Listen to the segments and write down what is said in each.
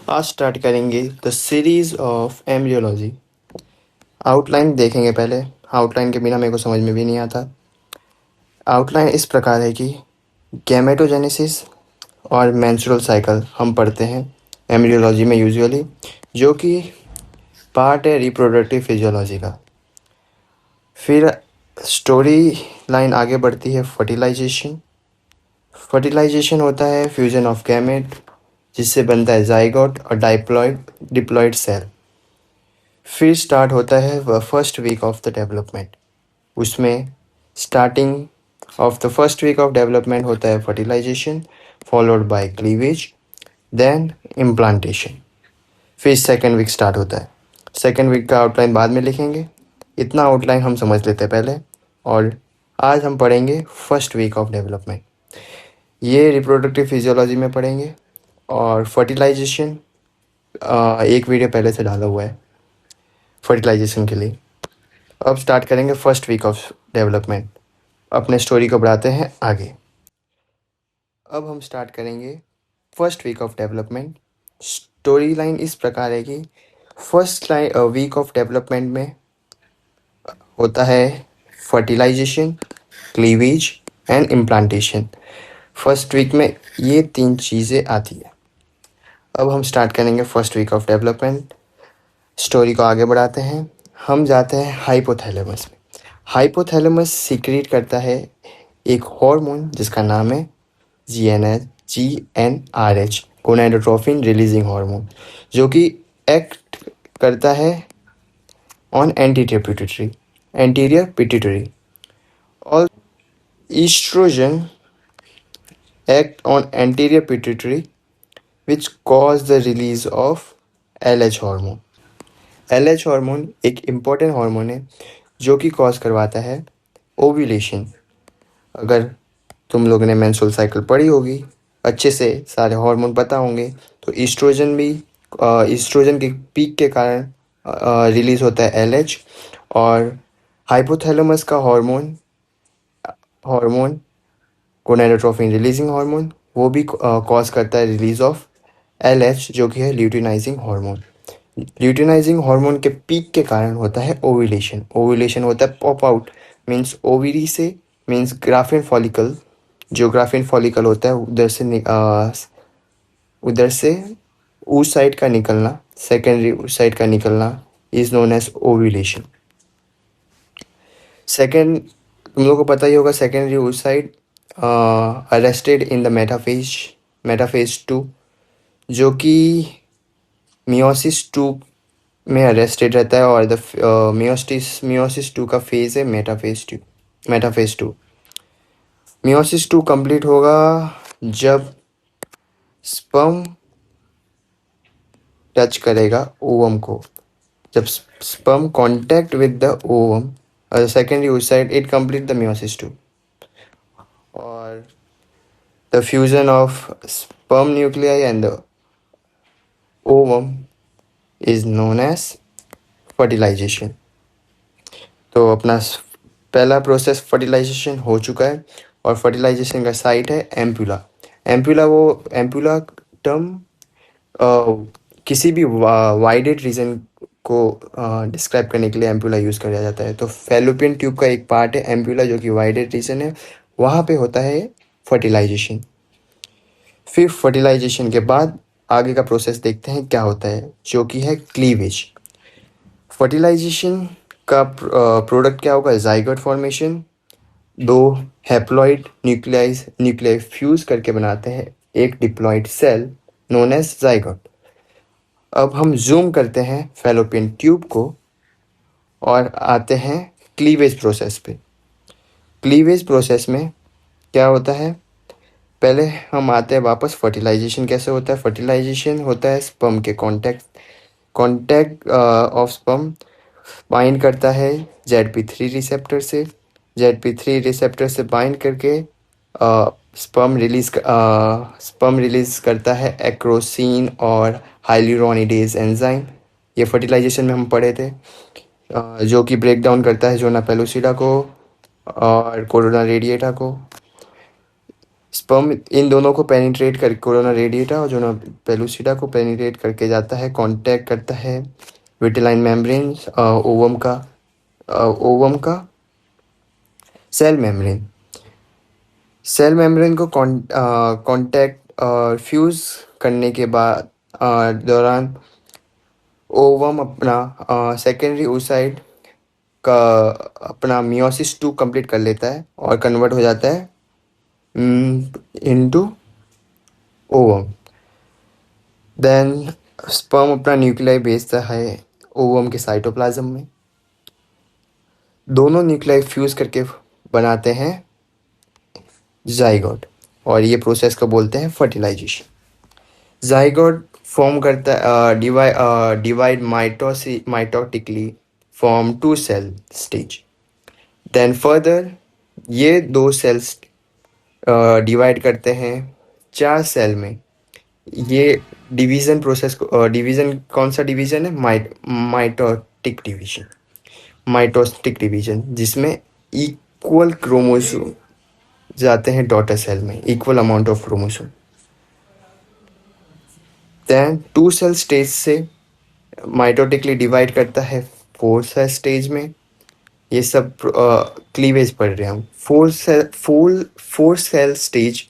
आज स्टार्ट करेंगे the series of embryology. Outline देखेंगे पहले। आउटलाइन के बिना मेरे को समझ में भी नहीं आता। आउटलाइन इस प्रकार है कि गैमेटोजेनेसिस और मेंस्ट्रुअल साइकिल हम पढ़ते हैं एम्ब्रियोलॉजी में यूजुअली, जो कि पार्ट है रिप्रोडक्टिव फिजियोलॉजी का। फिर स्टोरी लाइन आगे बढ़ती है फर्टिलाइजेशन। फर्टिलाइजेशन होता है फ्यूजन ऑफ गैमेट, जिससे बनता है जाइगोट और डिप्लॉइड सेल। फिर स्टार्ट होता है first week of the development. उसमें starting of the first week of development होता है fertilization, followed by cleavage, then implantation. फिर सेकेंड वीक स्टार्ट होता है। सेकेंड वीक का आउटलाइन बाद में लिखेंगे, इतना आउटलाइन हम समझ लेते हैं पहले। और आज हम पढ़ेंगे फर्स्ट वीक ऑफ डेवलपमेंट। ये रिप्रोडक्टिव फिजियोलॉजी में पढ़ेंगे। और फर्टिलाइजेशन एक वीडियो पहले से डाला हुआ है फर्टिलाइजेशन के लिए। अब स्टार्ट करेंगे फर्स्ट वीक ऑफ डेवलपमेंट। अपने स्टोरी को बढ़ाते हैं आगे। अब हम स्टार्ट करेंगे first week of development. Story line इस प्रकार है कि फर्स्ट वीक ऑफ डेवलपमेंट में होता है fertilization, cleavage and implantation. First week में ये तीन चीज़ें आती है। अब हम स्टार्ट करेंगे first week of development. Story को आगे बढ़ाते हैं। हम जाते हैं हाइपोथैलेमस में। हाइपोथैलेमस सीक्रेट करता है एक हार्मोन जिसका नाम है GnRH, गोनाडोट्रोपिन रिलीजिंग हार्मोन, जो कि एक्ट करता है ऑन एंटीरियर पिट्यूटरी। और estrogen act on anterior pituitary which cause the release of LH hormone. LH hormone एक इम्पॉर्टेंट हार्मोन है जो कि कॉज करवाता है ओव्यूलेशन। अगर तुम लोगों ने मेंस्ट्रुअल साइकिल पढ़ी होगी, अच्छे से सारे हार्मोन पता होंगे, तो ईस्ट्रोजन के पीक के कारण रिलीज होता है LH। और हाइपोथैलेमस का hormone hormone gonadotropin releasing hormone, वो भी कॉज करता है रिलीज ऑफ LH, जो कि है ल्यूटिनाइजिंग हार्मोन। ल्यूटिनाइजिंग हार्मोन के पीक के कारण होता है ओव्यूलेशन। ओव्यूलेशन होता है पॉप आउट, मीन्स ओवरी से, मीन्स ग्राफिन फॉलिकल। जो ग्राफिन फॉलिकल होता है उधर से उस साइड का निकलना, सेकेंडरी उस साइड का निकलना is known as ovulation. Second, तुम लोगों को पता ही होगा, सेकेंडरी उस side arrested in the metaphase 2, जो कि मियोसिस 2 में अरेस्टेड रहता है। और द मियोसिस 2 का फेज है मेटाफेज 2। मियोसिस 2 कंप्लीट होगा जब स्पर्म टच करेगा ओवम को। जब sperm contact with the ovum secondary oocyte, it complete the meiosis 2। और the fusion of sperm nuclei and the ovum is known as fertilization. तो अपना पहला प्रोसेस फर्टिलाइजेशन हो चुका है। और फर्टिलाइजेशन का साइट है एम्पुला। एम्पुला टर्म किसी भी वाइडेड रीजन को डिस्क्राइब करने के लिए एम्पुला यूज़ किया जाता है। तो फैलोपियन ट्यूब का एक पार्ट है एम्पुला, जो कि वाइडेड रीजन है, वहाँ पे होता है फर्टिलाइजेशन। फिर फर्टिलाइजेशन के बाद आगे का प्रोसेस देखते हैं क्या होता है, जो कि है क्लीवेज। फर्टिलाइजेशन का प्रोडक्ट क्या होगा? Zygote formation. दो हैप्लॉइड न्यूक्लियाई फ्यूज करके बनाते हैं एक diploid cell known as zygote. अब हम जूम करते हैं फैलोपियन ट्यूब को और आते हैं क्लीवेज प्रोसेस पे। क्लीवेज प्रोसेस में क्या होता है, पहले हम आते हैं वापस फर्टिलाइजेशन कैसे होता है। फर्टिलाइजेशन होता है स्पर्म के कॉन्टैक्ट ऑफ स्पर्म बाइंड करता है ZP3 रिसेप्टर से। ZP3 रिसेप्टर से बाइंड करके स्पर्म रिलीज करता है एक्रोसिन और हाइल्यूरोनिडेज एंजाइम। ये फर्टिलाइजेशन में हम पढ़े थे, जो कि ब्रेक डाउन करता है जोना पेलुसिडा को और कोरोना रेडिएटा को। स्पर्म इन दोनों को पेनिट्रेट कर कोरोना रेडिएटा और जोना पेलुसिडा को पेनिट्रेट करके जाता है, कांटेक्ट करता है विटिलाइन मेम्ब्रेन, ओवम का सेल मेम्ब्रेन। सेल मेम्ब्रेन को कांटेक्ट और फ्यूज करने के बाद दौरान ओवम अपना सेकेंडरी oocyte का अपना मियोसिस 2 कंप्लीट कर लेता है और कन्वर्ट हो जाता है इनटू ओवम। देन स्पर्म अपना न्यूक्लियाई भेजता है ओवम के साइटोप्लाज्म में। दोनों न्यूक्लियाई फ्यूज करके बनाते हैं जाइगोट और ये प्रोसेस को बोलते हैं फर्टिलाइजेशन। जाइगोट फॉर्म करता है divide mitotically form 2 cell stage. Then further ये 2 सेल्स डिवाइड करते हैं 4 सेल में। ये डिवीजन प्रोसेस को डिवीजन कौन सा डिवीजन है? माइटोटिक डिवीजन जिसमें इक्वल क्रोमोसोम जाते हैं डॉटर सेल में, equal amount of chromosome. Then 2 cell stage से माइटोटिकली डिवाइड करता है 4 सेल स्टेज में। ये सब क्लीवेज पढ़ रहे हैं हम। 4 cell stage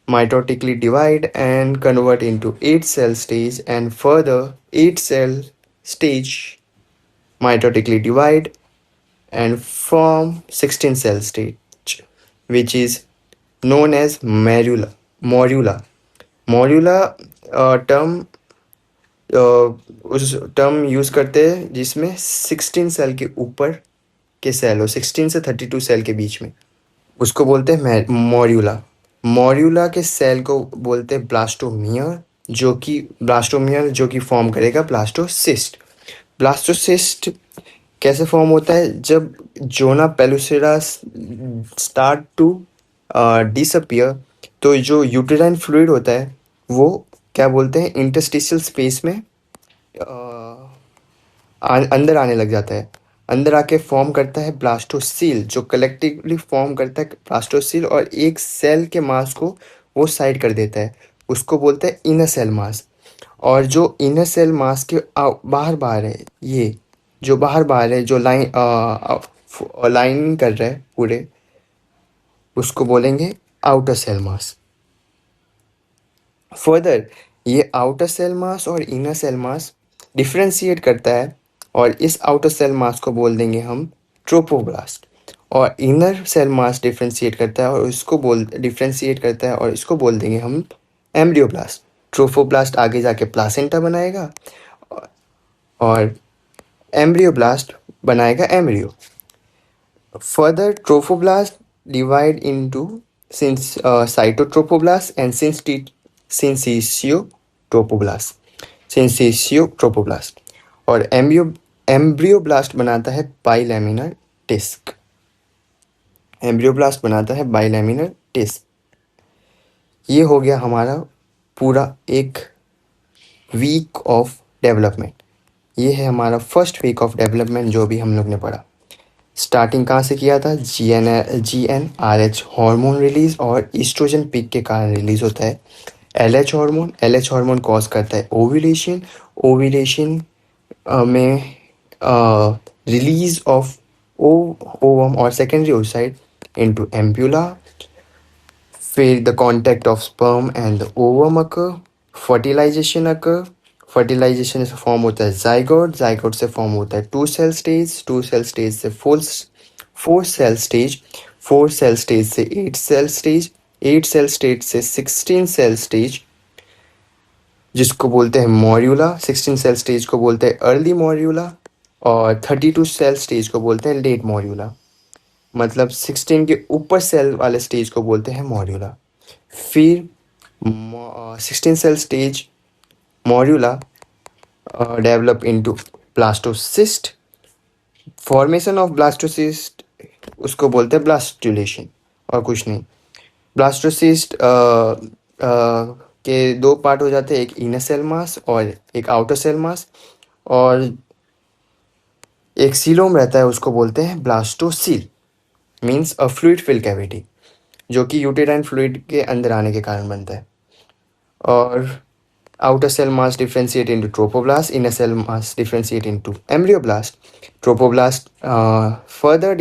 mitotically divide and convert into 8 cell stage, and further 8 cell stage mitotically divide and form 16 cell stage, which is known as morula term उस टर्म यूज करते हैं जिसमें 16 सेल के ऊपर के सेल हो, 16 से 32 सेल के बीच में, उसको बोलते हैं मॉड्यूला। मॉड्यूला के सेल को बोलते हैं ब्लास्टोमियर, जो कि फॉर्म करेगा ब्लास्टोसिस्ट। ब्लास्टोसिस्ट कैसे फॉर्म होता है? जब zona pellucida start to disappear, तो जो यूटेराइन फ्लूइड होता है वो क्या बोलते हैं इंटरस्टिशियल स्पेस में अंदर आने लग जाता है। अंदर आके फॉर्म करता है ब्लास्टोसील, जो कलेक्टिवली फॉर्म करता है ब्लास्टोसील और एक सेल के मास को वो साइड कर देता है, उसको बोलते हैं इनर सेल मास। और जो इनर सेल मास के बाहर है, ये जो बाहर है, जो लाइन कर रहा है पूरे, उसको बोलेंगे आउटर सेल मास। फर्दर ये आउटर सेल मास और इनर सेल मास डिफ्रेंशिएट करता है और इस आउटर सेल मास को बोल देंगे हम ट्रोपोब्लास्ट, और इनर सेल मास डिफ्रेंशिएट करता है और इसको बोल देंगे हम एम्ब्रियोब्लास्ट। ट्रोफोब्लास्ट आगे जाके प्लासेंटा बनाएगा और एम्ब्रियोब्लास्ट बनाएगा embryo. Further trophoblast divide into cytotrophoblast and syncytiotrophoblast और एम्ब्रियोब्लास्ट बनाता है बाइलैमिनर डिस्क। ये हो गया हमारा पूरा एक वीक ऑफ डेवलपमेंट। ये है हमारा फर्स्ट वीक ऑफ डेवलपमेंट जो भी हम लोग ने पढ़ा। स्टार्टिंग कहाँ से किया था? GnRH हार्मोन रिलीज और ईस्ट्रोजन पीक के कारण रिलीज होता है। LH हार्मोन कॉज करता है ओव्यूलेशन में रिलीज ऑफ ओवम और सेकेंडरी oocyte into ampulla. फिर the contact of sperm and the ovum occur, fertilization से फॉर्म होता है जाइगोट से फॉर्म होता है 2 cell stage से 4 cell stage, 4 cell stage से 8 cell stage, 8 cell stage से 16 cell stage जिसको बोलते हैं मॉड्यूला। 16 cell stage को बोलते हैं अर्ली मॉड्यूला और 32 cell stage को बोलते हैं लेट मॉड्यूला। मतलब 16 के ऊपर सेल वाले स्टेज को बोलते हैं मॉड्यूला। फिर 16 cell stage morula develop into blastocyst. Formation of blastocyst उसको बोलते हैं ब्लास्टुलेशन और कुछ नहीं। ब्लास्टोसिस्ट के 2 पार्ट हो जाते हैं, एक इनर सेल मास और एक आउटर सेल मास, और एक सीलोम रहता है उसको बोलते हैं blastocoel, means a fluid fill cavity. जो कि यूटेराइन फ्लूइड के अंदर आने के कारण बनता है। और outer cell mass differentiate into trophoblast, inner cell mass differentiate into embryoblast. Trophoblast further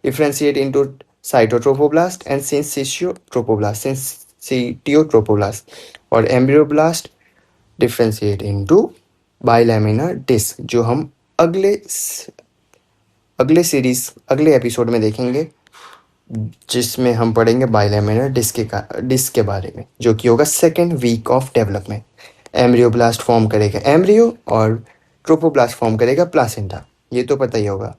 differentiate into cytotrophoblast and syncytiotropoblast. और embryoblast differentiate into bilaminar disc, जो हम अगले सीरीज अगले एपिसोड में देखेंगे, जिसमें हम पढ़ेंगे बाइलैमिनर डिस्क के बारे में, जो कि होगा second week of development. Embryoblast form करेगा एम्ब्रियो और ट्रोपोब्लास्ट फॉर्म करेगा प्लासेंटा, ये तो पता ही होगा।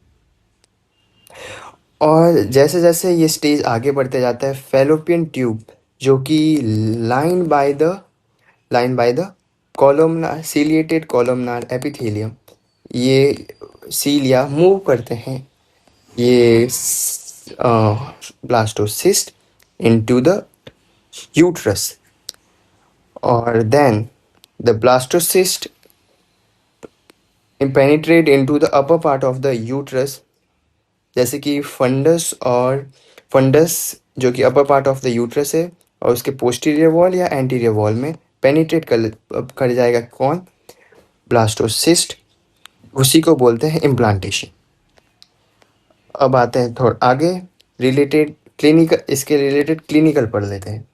और जैसे जैसे ये स्टेज आगे बढ़ते जाता है, फैलोपियन ट्यूब जो कि line by the columnar ciliated columnar epithelium, ये सीलिया मूव करते हैं ये blastocyst into the uterus, or then the blastocyst penetrate into the upper part of the uterus, जैसे कि फंडस जो कि अपर पार्ट ऑफ द यूट्रस है और उसके पोस्टीरियर वॉल या एंटीरियर वॉल में पेनिट्रेट कर जाएगा कौन, ब्लास्टोसिस्ट, उसी को बोलते हैं इम्प्लांटेशन। अब आते हैं थोड़ा आगे, इसके रिलेटेड क्लिनिकल पढ़ लेते हैं,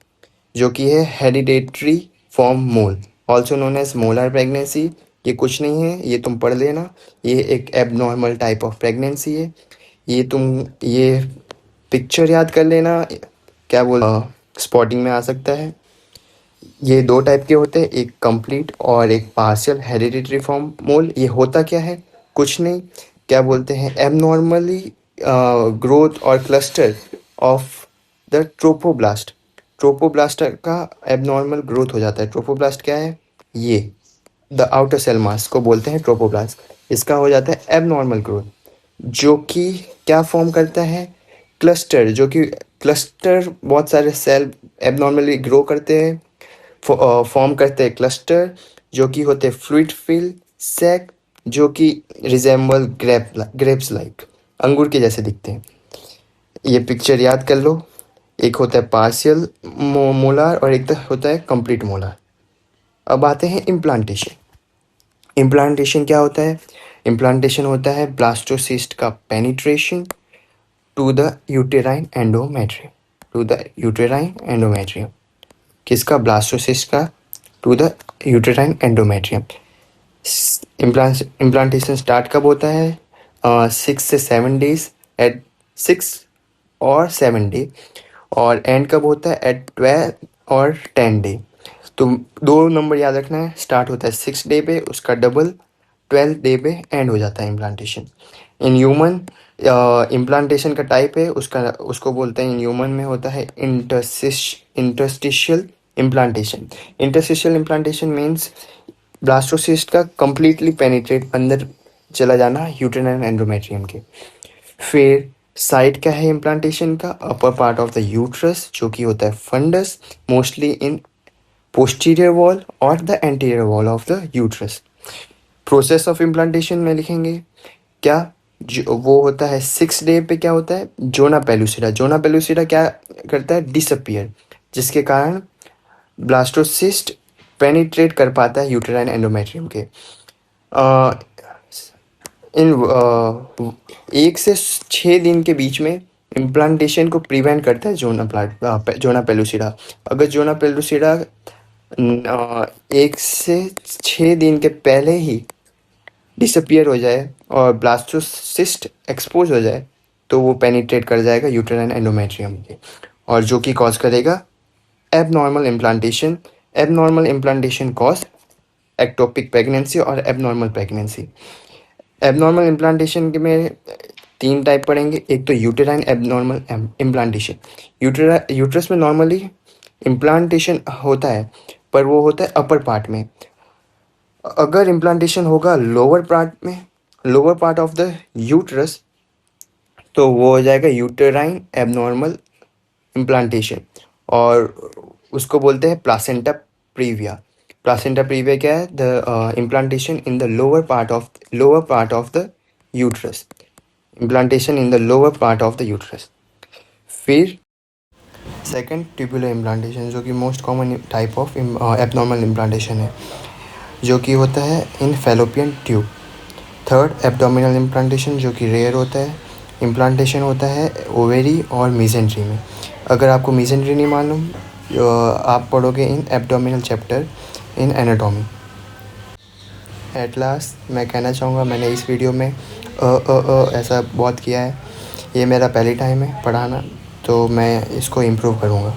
जो कि है hereditary form mole, also known as molar pregnancy. ये कुछ नहीं है, ये तुम पढ़ लेना, ये एक एबनॉर्मल टाइप ऑफ प्रेगनेंसी है। ये पिक्चर याद कर लेना, क्या बोल स्पॉटिंग में आ सकता है। ये दो टाइप के होते हैं, एक कंप्लीट और एक पार्शियल हेरिडिटरी फॉर्म मोल। ये होता क्या है, कुछ नहीं, क्या बोलते हैं, एबनॉर्मली ग्रोथ और क्लस्टर ऑफ द ट्रोपोब्लास्ट का एबनॉर्मल ग्रोथ हो जाता है। ट्रोपोब्लास्ट क्या है, ये द आउटर सेल मास को बोलते हैं ट्रोपोब्लास्ट। इसका हो जाता है एबनॉर्मल ग्रोथ, जो कि क्या फॉर्म करता है, क्लस्टर, जो कि क्लस्टर बहुत सारे सेल एबनॉर्मली ग्रो करते हैं, फॉर्म करते हैं क्लस्टर, जो कि होते हैं फ्लूइड फिल सैक, जो कि रिजेंबल ग्रेप्स लाइक, अंगूर के जैसे दिखते हैं। ये पिक्चर याद कर लो, एक होता है पार्शियल मोलार और एक होता है कंप्लीट मोलार। अब आते हैं इम्प्लांटेशन। इम्प्लांटेशन क्या होता है, इम्प्लांटेशन होता है ब्लास्टोसिस्ट का penetration to the uterine endometrium, किसका, ब्लास्टोसिस्ट का to the uterine endometrium. Implantation start कब होता है, 6 से 7 डेज, एट 6 और 7 डे, और एंड कब होता है, एट 12 और 10 डे। तो 2 नंबर याद रखना है, स्टार्ट होता है 6 डे पे, उसका डबल 12 डे पे एंड हो जाता है इम्प्लांटेशन। इन ह्यूमन इम्प्लांटेशन का टाइप है उसको बोलते हैं, इन ह्यूमन में होता है interstitial implantation. Interstitial implantation means blastocyst का कंप्लीटली पेनिट्रेट अंदर चला जाना यूटेराइन एंडोमेट्रियम के। फिर साइट क्या है इम्प्लांटेशन का, upper part of the uterus, जो कि होता है fundus, mostly in posterior wall और the anterior wall of the uterus. Process of implantation में लिखेंगे क्या, वो होता है 6 डे पे, क्या होता है, जोना पेलुसिडा क्या करता है, डिसअपियर, जिसके कारण ब्लास्टोसिस्ट पेनिट्रेट कर पाता है यूटेराइन एंडोमेट्रियम के। इन 1 से 6 दिन के बीच में इम्प्लांटेशन को प्रिवेंट करता है जोना पेलुसिडा। अगर जोना पेलुसिडा 1 से 6 दिन के पहले ही डिसअपियर हो जाए और ब्लास्टोसिस्ट एक्सपोज हो जाए, तो वो पेनिट्रेट कर जाएगा यूटेराइन एंडोमेट्रियम के, और जो कि कॉज करेगा abnormal implantation cause ectopic pregnancy और एबनॉर्मल प्रेगनेंसी। एबनॉर्मल इम्प्लांटेशन के में 3 टाइप पड़ेंगे। एक तो यूटेराइन एबनॉर्मल इम्प्लांटेशन, यूट्रस में नॉर्मली इम्प्लांटेशन होता है, पर वो होता है अपर पार्ट में। अगर इम्प्लांटेशन होगा lower part of the uterus, तो वो हो जाएगा यूटेराइन एबनॉर्मल इम्प्लांटेशन, और उसको बोलते हैं प्लासेंटा प्रीविया। क्या है, the implantation in the lower part of the uterus, implantation in the lower part of the uterus. फिर सेकंड, ट्यूबुलर इम्प्लांटेशन, जो कि most common type of abnormal implantation है, जो कि होता है in fallopian tube. Third, abdominal implantation, जो कि रेयर होता है। इम्प्लांटेशन होता है ओवेरी और मीजेंट्री में। अगर आपको मीजेंट्री नहीं मालूम, आप पढ़ोगे इन abdominal chapter in anatomy. At last मैं कहना चाहूँगा, मैंने इस वीडियो में ऐसा बहुत किया है। ये मेरा पहली टाइम है पढ़ाना, तो मैं इसको इम्प्रूव करूँगा।